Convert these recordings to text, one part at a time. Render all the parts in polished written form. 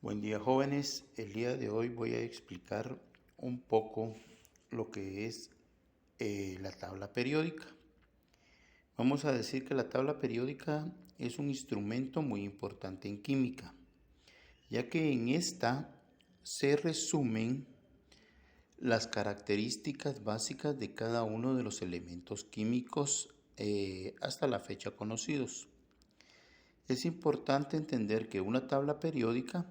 Buen día, jóvenes. El día de hoy voy a explicar un poco lo que es la tabla periódica. Vamos a decir que la tabla periódica es un instrumento muy importante en química, ya que en esta se resumen las características básicas de cada uno de los elementos químicos hasta la fecha conocidos. Es importante entender que una tabla periódica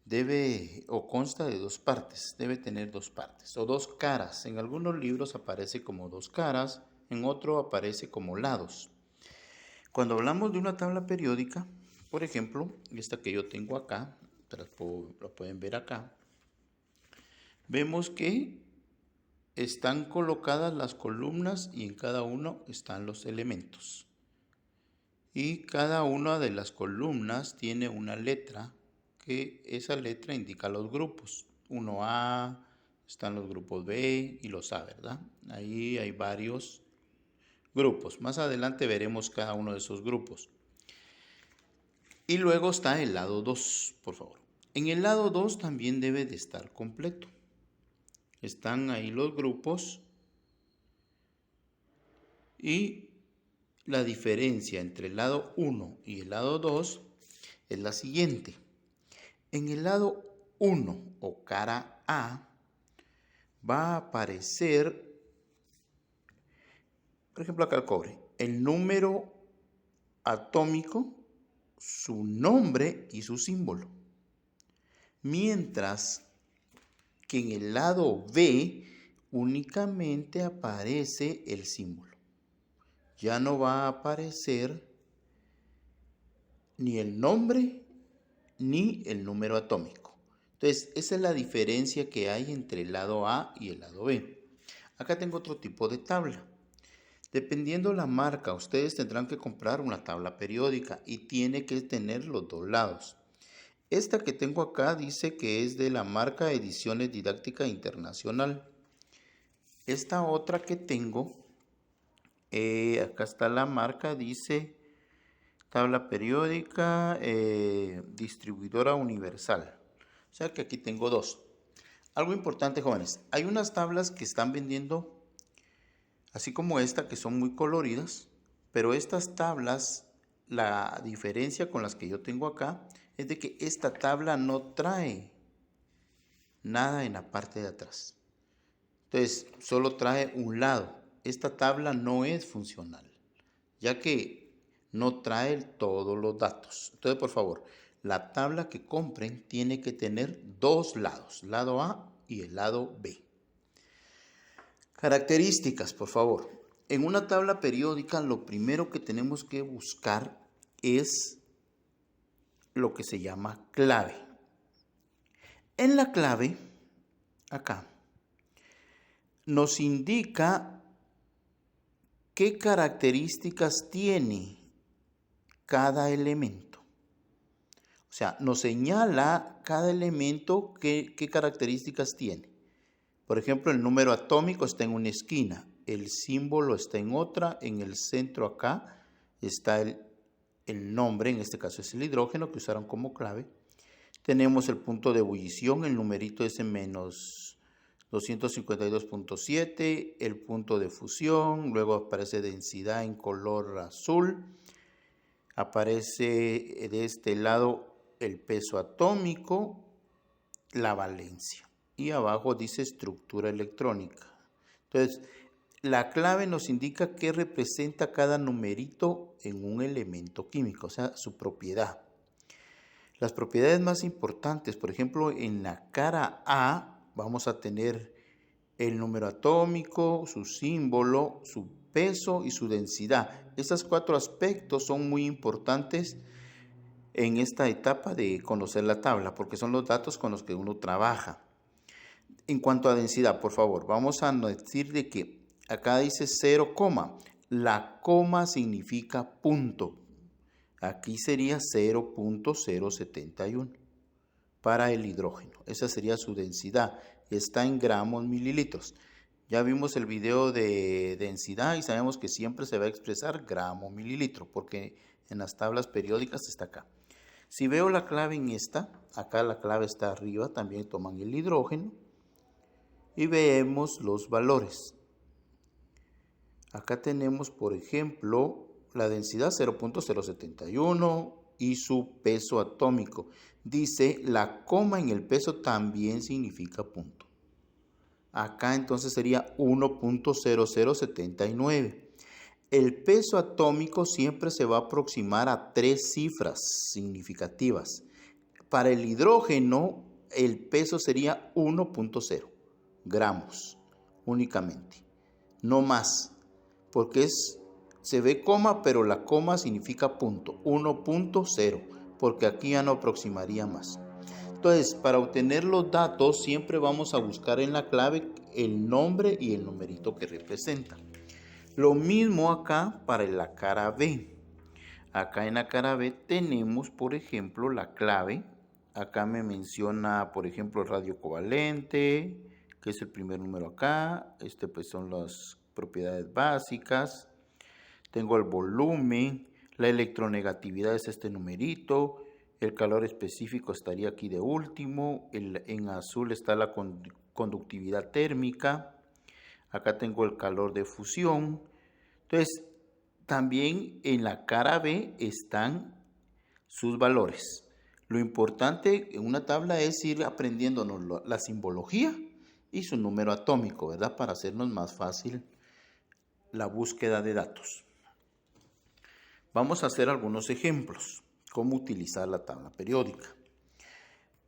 debe o consta de dos partes, debe tener dos partes o dos caras. En algunos libros aparece como dos caras, en otro aparece como lados. Cuando hablamos de una tabla periódica, por ejemplo, esta que yo tengo acá, la pueden ver acá, vemos que están colocadas las columnas y en cada uno están los elementos. Y cada una de las columnas tiene una letra, que esa letra indica los grupos. 1A, están los grupos B y los A, ¿verdad? Ahí hay varios grupos. Más adelante veremos cada uno de esos grupos. Y luego está el lado 2, por favor. En el lado 2 también debe de estar completo. Están ahí los grupos y la diferencia entre el lado 1 y el lado 2 es la siguiente. En el lado 1 o cara A va a aparecer, por ejemplo acá el cobre, el número atómico, su nombre y su símbolo. Mientras que en el lado B únicamente aparece el símbolo. Ya no va a aparecer ni el nombre ni el número atómico. Entonces, esa es la diferencia que hay entre el lado A y el lado B. Acá tengo otro tipo de tabla. Dependiendo la marca, ustedes tendrán que comprar una tabla periódica y tiene que tener los dos lados. Esta que tengo acá dice que es de la marca Ediciones Didáctica Internacional. Esta otra que tengo, acá está la marca, dice tabla periódica, distribuidora universal. O sea que aquí tengo dos. Algo importante, jóvenes, hay unas tablas que están vendiendo, así como esta, que son muy coloridas, pero estas tablas, la diferencia con las que yo tengo acá, es de que esta tabla no trae nada en la parte de atrás. Entonces, solo trae un lado. Esta tabla no es funcional, ya que no trae todos los datos. Entonces, por favor, la tabla que compren tiene que tener dos lados, lado A y el lado B. Características, por favor. En una tabla periódica, lo primero que tenemos que buscar es lo que se llama clave. En la clave, acá, nos indica qué características tiene cada elemento. O sea, nos señala cada elemento qué características tiene. Por ejemplo, el número atómico está en una esquina, el símbolo está en otra, en el centro acá está el nombre, en este caso es el hidrógeno que usaron como clave. Tenemos el punto de ebullición, el numerito es en menos 252.7, el punto de fusión, luego aparece densidad en color azul, aparece de este lado el peso atómico, la valencia y abajo dice estructura electrónica. Entonces, la clave nos indica qué representa cada numerito en un elemento químico, o sea, su propiedad. Las propiedades más importantes, por ejemplo, en la cara A vamos a tener el número atómico, su símbolo, su peso y su densidad. Estos cuatro aspectos son muy importantes en esta etapa de conocer la tabla, porque son los datos con los que uno trabaja. En cuanto a densidad, por favor, vamos a decir de que acá dice 0, la coma significa punto. Aquí sería 0.071 para el hidrógeno. Esa sería su densidad. Está en gramos mililitros. Ya vimos el video de densidad y sabemos que siempre se va a expresar gramo mililitro porque en las tablas periódicas está acá. Si veo la clave en esta, acá la clave está arriba, también toman el hidrógeno y vemos los valores. Acá tenemos, por ejemplo, la densidad 0.071 y su peso atómico. Dice, la coma en el peso también significa punto. Acá entonces sería 1.0079. El peso atómico siempre se va a aproximar a 3 cifras significativas. Para el hidrógeno, el peso sería 1.0 gramos únicamente, no más, porque se ve coma, pero la coma significa punto, 1.0, porque aquí ya no aproximaría más. Entonces, para obtener los datos, siempre vamos a buscar en la clave el nombre y el numerito que representa. Lo mismo acá para la cara B. Acá en la cara B tenemos, por ejemplo, la clave. Acá me menciona, por ejemplo, el radio covalente, que es el primer número acá. Pues son las propiedades básicas. Tengo el volumen, la electronegatividad es este numerito. El calor específico estaría aquí de último. En azul está la conductividad térmica. Acá tengo el calor de fusión. Entonces, también en la cara B están sus valores. Lo importante en una tabla es ir aprendiéndonos la simbología y su número atómico, ¿verdad? Para hacernos más fácil la búsqueda de datos. Vamos a hacer algunos ejemplos. Cómo utilizar la tabla periódica.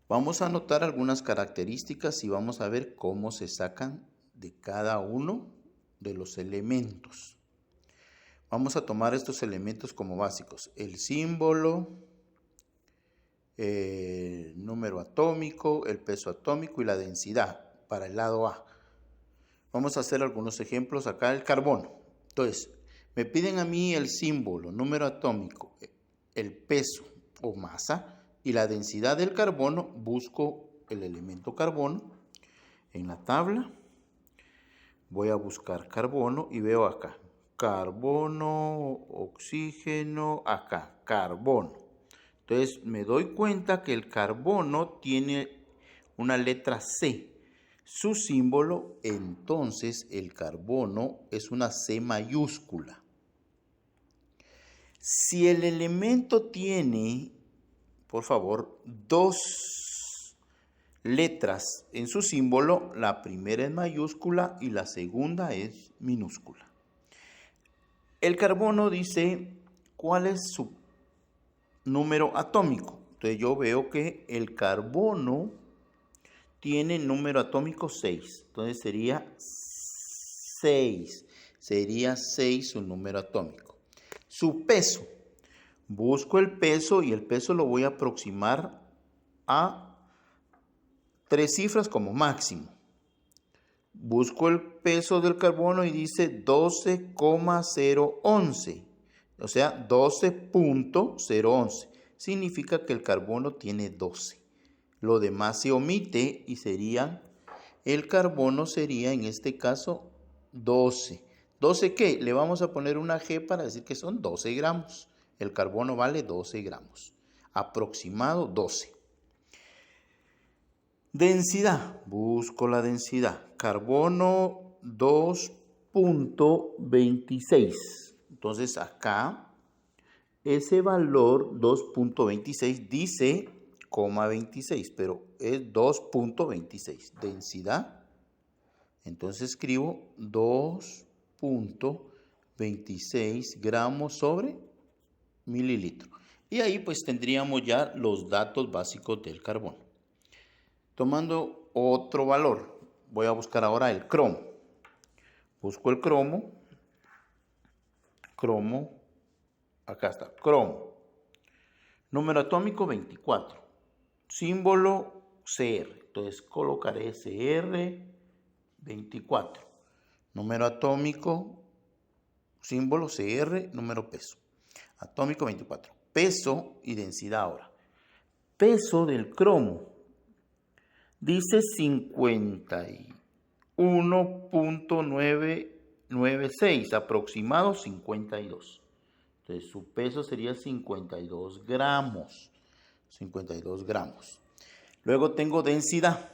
Vamos a anotar algunas características y vamos a ver cómo se sacan de cada uno de los elementos. Vamos a tomar estos elementos como básicos. El símbolo, el número atómico, el peso atómico y la densidad para el lado A. Vamos a hacer algunos ejemplos acá. El carbono. Entonces, me piden a mí el símbolo, número atómico, el peso o masa y la densidad del carbono. Busco el elemento carbono en la tabla. Voy a buscar carbono y veo acá. Carbono, oxígeno, acá, carbono. Entonces me doy cuenta que el carbono tiene una letra C. Su símbolo, entonces, el carbono es una C mayúscula. Si el elemento tiene, por favor, 2 letras en su símbolo, la primera es mayúscula y la segunda es minúscula. El carbono dice cuál es su número atómico. Entonces yo veo que el carbono tiene número atómico 6. Entonces sería 6. Sería 6 su número atómico. Su peso. Busco el peso y el peso lo voy a aproximar a 3 cifras como máximo. Busco el peso del carbono y dice 12,011. O sea, 12.011. Significa que el carbono tiene 12. Lo demás se omite y el carbono sería en este caso 12. ¿12 qué? Le vamos a poner una G para decir que son 12 gramos. El carbono vale 12 gramos. Aproximado 12. Densidad. Busco la densidad. Carbono 2.26. Entonces acá ese valor 2.26 dice 0,26, pero es 2.26. Densidad. Entonces escribo 2.26 gramos sobre mililitro. Y ahí pues tendríamos ya los datos básicos del carbono. Tomando otro valor, voy a buscar ahora el cromo. Busco el cromo. Cromo, acá está, cromo. Número atómico 24. Símbolo Cr. Entonces colocaré Cr24. Número atómico, símbolo Cr, número peso. Atómico 24. Peso y densidad ahora. Peso del cromo. Dice 51.996, aproximado 52. Entonces su peso sería 52 gramos. 52 gramos. Luego tengo densidad.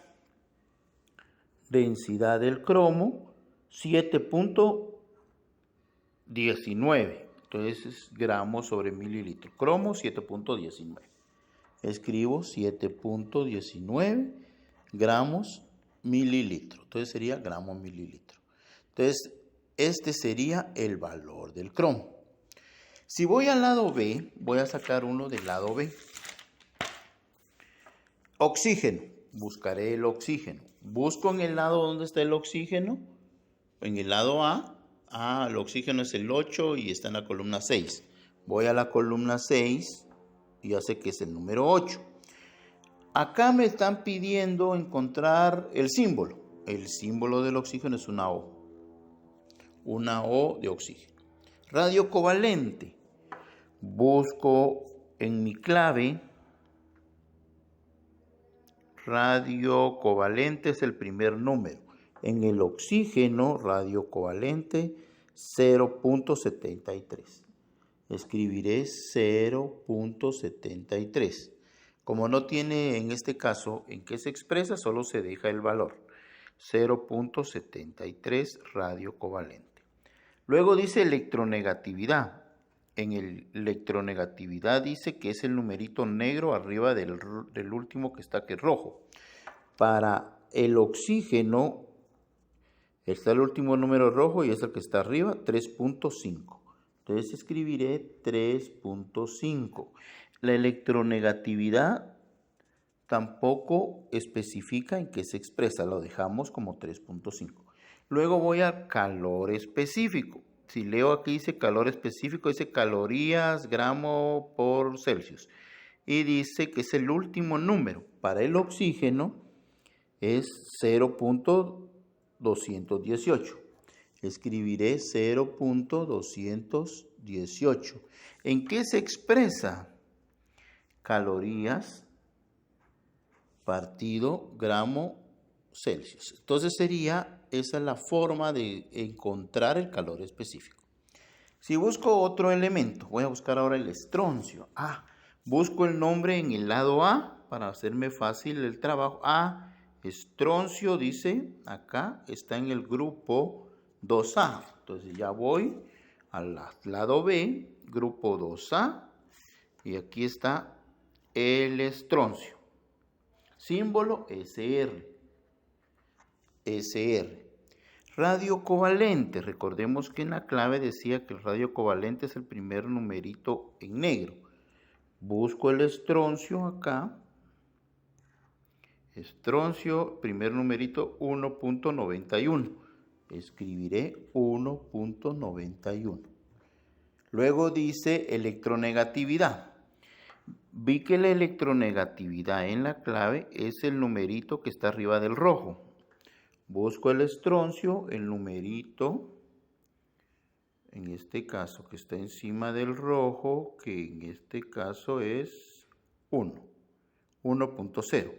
Densidad del cromo, 7.19. Entonces es gramos sobre mililitro. Cromo, 7.19. Escribo 7.19 gramos mililitro. Entonces sería gramo mililitro. Entonces, este sería el valor del cromo. Si voy al lado B, voy a sacar uno del lado B. Oxígeno. Buscaré el oxígeno. Busco en el lado donde está el oxígeno. En el lado A. El oxígeno es el 8 y está en la columna 6. Voy a la columna 6 y ya sé que es el número 8. Acá me están pidiendo encontrar el símbolo. El símbolo del oxígeno es una O. Una O de oxígeno. Radio covalente. Busco en mi clave. Radio covalente es el primer número. En el oxígeno, radio covalente 0.73. Escribiré 0.73. Como no tiene en este caso en qué se expresa, solo se deja el valor. 0.73 radio covalente. Luego dice electronegatividad. En el electronegatividad dice que es el numerito negro arriba del último que está aquí rojo. Para el oxígeno está el último número rojo y es el que está arriba, 3.5. Entonces escribiré 3.5. La electronegatividad tampoco especifica en qué se expresa, lo dejamos como 3.5. Luego voy al calor específico. Si leo aquí dice calor específico, dice calorías gramo por Celsius. Y dice que es el último número. Para el oxígeno es 0.218. Escribiré 0.218. ¿En qué se expresa? Calorías partido gramo Celsius. Entonces esa es la forma de encontrar el calor específico. Si busco otro elemento, voy a buscar ahora el estroncio. Busco el nombre en el lado A para hacerme fácil el trabajo. Estroncio dice, acá está en el grupo 2A. Entonces ya voy al lado B, grupo 2A, y aquí está el estroncio. Símbolo SR. SR. Radio covalente. Recordemos que en la clave decía que el radio covalente es el primer numerito en negro. Busco el estroncio acá. Estroncio, primer numerito 1.91. Escribiré 1.91. Luego dice electronegatividad. Vi que la electronegatividad en la clave es el numerito que está arriba del rojo. Busco el estroncio, el numerito, en este caso que está encima del rojo, que en este caso es 1.0.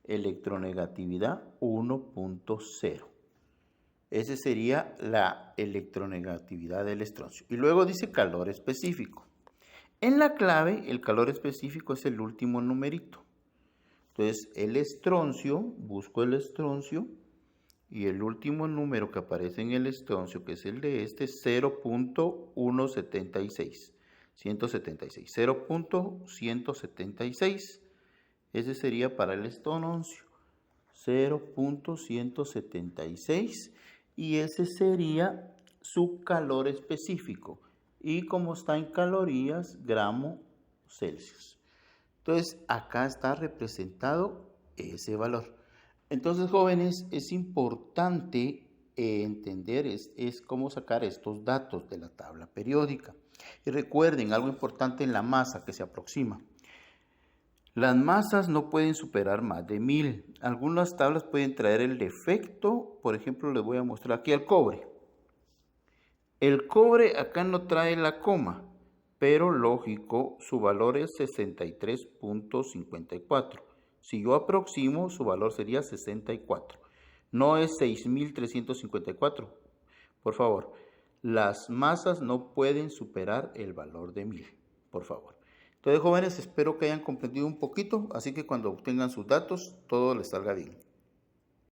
Electronegatividad 1.0. Esa sería la electronegatividad del estroncio. Y luego dice calor específico. En la clave, el calor específico es el último numerito. Entonces, el estroncio, busco el estroncio, y el último número que aparece en el estroncio, que es el de este, 0.176. 0.176. Ese sería para el estroncio. 0.176. Y ese sería su calor específico. Y como está en calorías, gramo Celsius. Entonces, acá está representado ese valor. Entonces, jóvenes, es importante entender es cómo sacar estos datos de la tabla periódica. Y recuerden, algo importante en la masa que se aproxima. Las masas no pueden superar más de 1000. Algunas tablas pueden traer el defecto. Por ejemplo, les voy a mostrar aquí el cobre. El cobre acá no trae la coma, pero lógico, su valor es 63.54. Si yo aproximo, su valor sería 64. No es 6.354. Por favor, las masas no pueden superar el valor de 1000. Por favor. Entonces, jóvenes, espero que hayan comprendido un poquito, así que cuando obtengan sus datos, todo les salga bien.